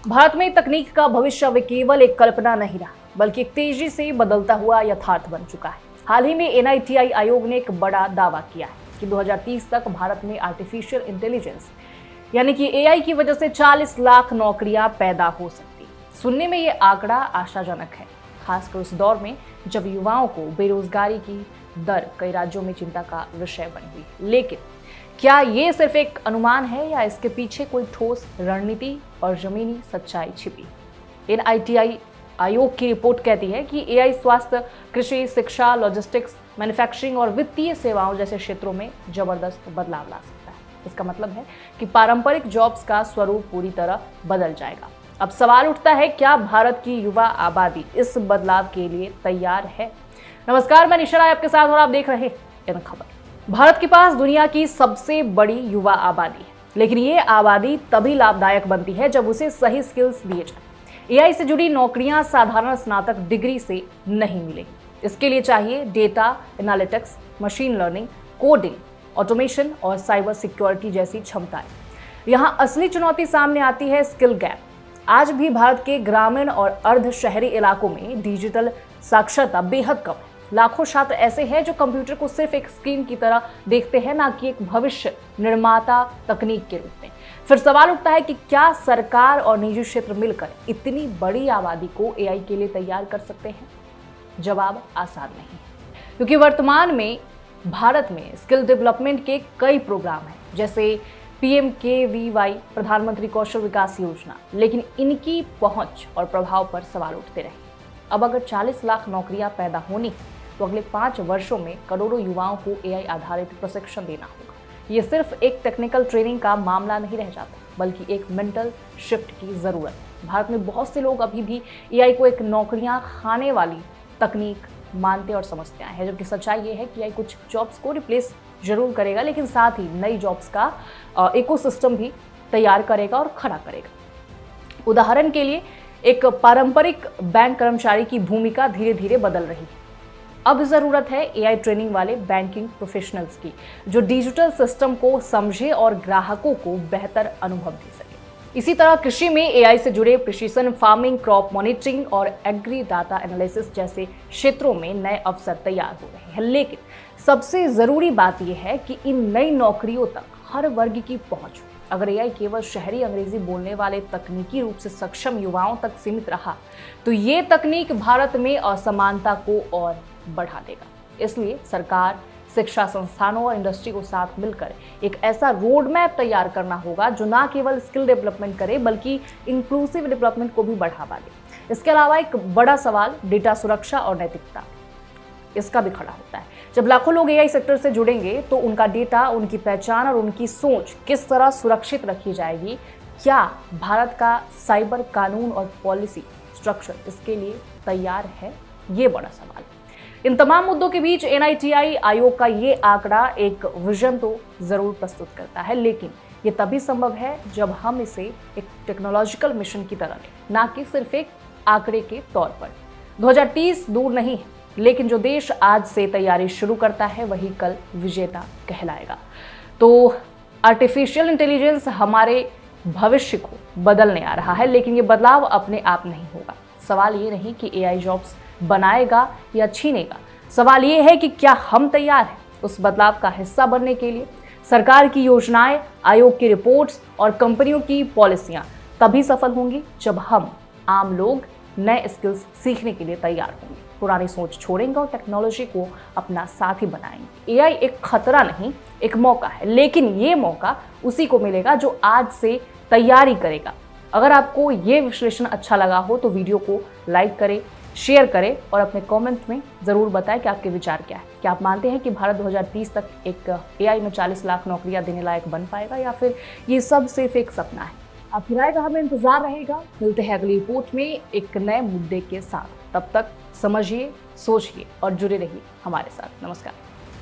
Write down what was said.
भारत में तकनीक का भविष्य अब केवल एक कल्पना नहीं रहा, बल्कि एक तेजी से बदलता हुआ यथार्थ बन चुका है। हाल ही में एनआईटीआई आयोग ने एक बड़ा दावा किया है कि 2030 तक भारत में आर्टिफिशियल इंटेलिजेंस यानी कि एआई की वजह से 40 लाख नौकरियां पैदा हो सकती। सुनने में ये आंकड़ा आशाजनक है, खासकर उस दौर में जब युवाओं को बेरोजगारी की दर कई राज्यों में चिंता का विषय बन हुई। लेकिन क्या ये सिर्फ एक अनुमान है या इसके पीछे कोई ठोस रणनीति और जमीनी सच्चाई छिपी? एनआईटीआई आयोग की रिपोर्ट कहती है कि एआई स्वास्थ्य, कृषि, शिक्षा, लॉजिस्टिक्स, मैन्युफैक्चरिंग और वित्तीय सेवाओं जैसे क्षेत्रों में जबरदस्त बदलाव ला सकता है। इसका मतलब है कि पारंपरिक जॉब्स का स्वरूप पूरी तरह बदल जाएगा। अब सवाल उठता है, क्या भारत की युवा आबादी इस बदलाव के लिए तैयार है? नमस्कार, मैं निशा राय आपके साथ और आप देख रहे हैं इन खबर। भारत के पास दुनिया की सबसे बड़ी युवा आबादी है, लेकिन ये आबादी तभी लाभदायक बनती है जब उसे सही स्किल्स दिए जाए। एआई से जुड़ी नौकरियां साधारण स्नातक डिग्री से नहीं मिलेगी। इसके लिए चाहिए data analytics, machine learning, coding, automation और साइबर सिक्योरिटी जैसी क्षमताएं। यहाँ असली चुनौती सामने आती है स्किल गैप। आज भी भारत के ग्रामीण और अर्ध शहरी इलाकों में डिजिटल साक्षरता बेहद कम है। लाखों छात्र ऐसे हैं जो कंप्यूटर को सिर्फ एक स्क्रीन की तरह देखते हैं, ना कि एक भविष्य निर्माता तकनीक के रूप में। फिर सवाल उठता है कि क्या सरकार और निजी क्षेत्र मिलकर इतनी बड़ी आबादी को एआई के लिए तैयार कर सकते हैं? जवाब आसान नहीं है, क्योंकि वर्तमान में भारत में स्किल डेवलपमेंट के कई प्रोग्राम हैं, जैसे PMKVY, प्रधानमंत्री कौशल विकास योजना, लेकिन इनकी पहुंच और प्रभाव पर सवाल उठते रहे। अब अगर 40 लाख नौकरियां पैदा होनी तो अगले 5 वर्षों में करोड़ों युवाओं को एआई आधारित प्रशिक्षण देना होगा। ये सिर्फ एक टेक्निकल ट्रेनिंग का मामला नहीं रह जाता, बल्कि एक मेंटल शिफ्ट की जरूरत है। भारत में बहुत से लोग अभी भी एआई को एक नौकरियां खाने वाली तकनीक मानते और समझते आए हैं, जबकि सच्चाई ये है कि एआई कुछ जॉब्स को रिप्लेस जरूर करेगा, लेकिन साथ ही नई जॉब्स का इकोसिस्टम भी तैयार करेगा और खड़ा करेगा। उदाहरण के लिए एक पारंपरिक बैंक कर्मचारी की भूमिका धीरे धीरे बदल रही है। अब जरूरत है एआई ट्रेनिंग वाले बैंकिंग प्रोफेशनल्स की, जो डिजिटल सिस्टम को समझे और ग्राहकों को बेहतर अनुभव दे सके। इसी तरह कृषि में एआई से जुड़े प्रिसीजन फार्मिंग, क्रॉप मॉनिटरिंग और एग्री डाटा एनालिसिस जैसे क्षेत्रों में नए अवसर तैयार हो रहे हैं। लेकिन सबसे जरूरी बात यह है कि इन नई नौकरियों तक हर वर्ग की पहुंच हो। अगर एआई केवल शहरी अंग्रेजी बोलने वाले तकनीकी रूप से सक्षम युवाओं तक सीमित रहा तो ये तकनीक भारत में असमानता को और बढ़ा देगा। इसलिए सरकार, शिक्षा संस्थानों और इंडस्ट्री को साथ मिलकर एक ऐसा रोड मैप तैयार करना होगा जो न केवल स्किल डेवलपमेंट करे बल्कि इंक्लूसिव डेवलपमेंट को भी बढ़ावा दे। इसके अलावा एक बड़ा सवाल डेटा सुरक्षा और नैतिकता इसका भी खड़ा होता है। जब लाखों लोग एआई सेक्टर से जुड़ेंगे तो उनका डेटा, उनकी पहचान और उनकी सोच किस तरह सुरक्षित रखी जाएगी? क्या भारत का साइबर कानून और पॉलिसी स्ट्रक्चर इसके लिए तैयार है? ये बड़ा सवाल है। इन तमाम मुद्दों के बीच एनआईटीआई आयोग का ये आंकड़ा एक विजन तो जरूर प्रस्तुत करता है, लेकिन ये तभी संभव है जब हम इसे एक टेक्नोलॉजिकल मिशन की तरह लें, ना कि सिर्फ एक आंकड़े के तौर पर। 2030 दूर नहीं है, लेकिन जो देश आज से तैयारी शुरू करता है वही कल विजेता कहलाएगा। तो आर्टिफिशियल इंटेलिजेंस हमारे भविष्य को बदलने आ रहा है, लेकिन ये बदलाव अपने आप नहीं होगा। सवाल ये नहीं कि एआई जॉब्स बनाएगा या छीनेगा, सवाल ये है कि क्या हम तैयार हैं उस बदलाव का हिस्सा बनने के लिए। सरकार की योजनाएं, आयोग की रिपोर्ट्स और कंपनियों की पॉलिसियां तभी सफल होंगी जब हम आम लोग नए स्किल्स सीखने के लिए तैयार होंगे, पुरानी सोच छोड़ेंगे और टेक्नोलॉजी को अपना साथी बनाएंगे। एआई एक खतरा नहीं, एक मौका है, लेकिन ये मौका उसी को मिलेगा जो आज से तैयारी करेगा। अगर आपको ये विश्लेषण अच्छा लगा हो तो वीडियो को लाइक करें, शेयर करें और अपने कमेंट में ज़रूर बताएं कि आपके विचार क्या है। क्या आप मानते हैं कि भारत 2030 तक एक एआई में 40 लाख नौकरियां देने लायक बन पाएगा, या फिर ये सब सिर्फ एक सपना है? आपकी राय का हमें इंतजार रहेगा। मिलते हैं अगली रिपोर्ट में एक नए मुद्दे के साथ। तब तक समझिए, सोचिए और जुड़े रहिए हमारे साथ। नमस्कार।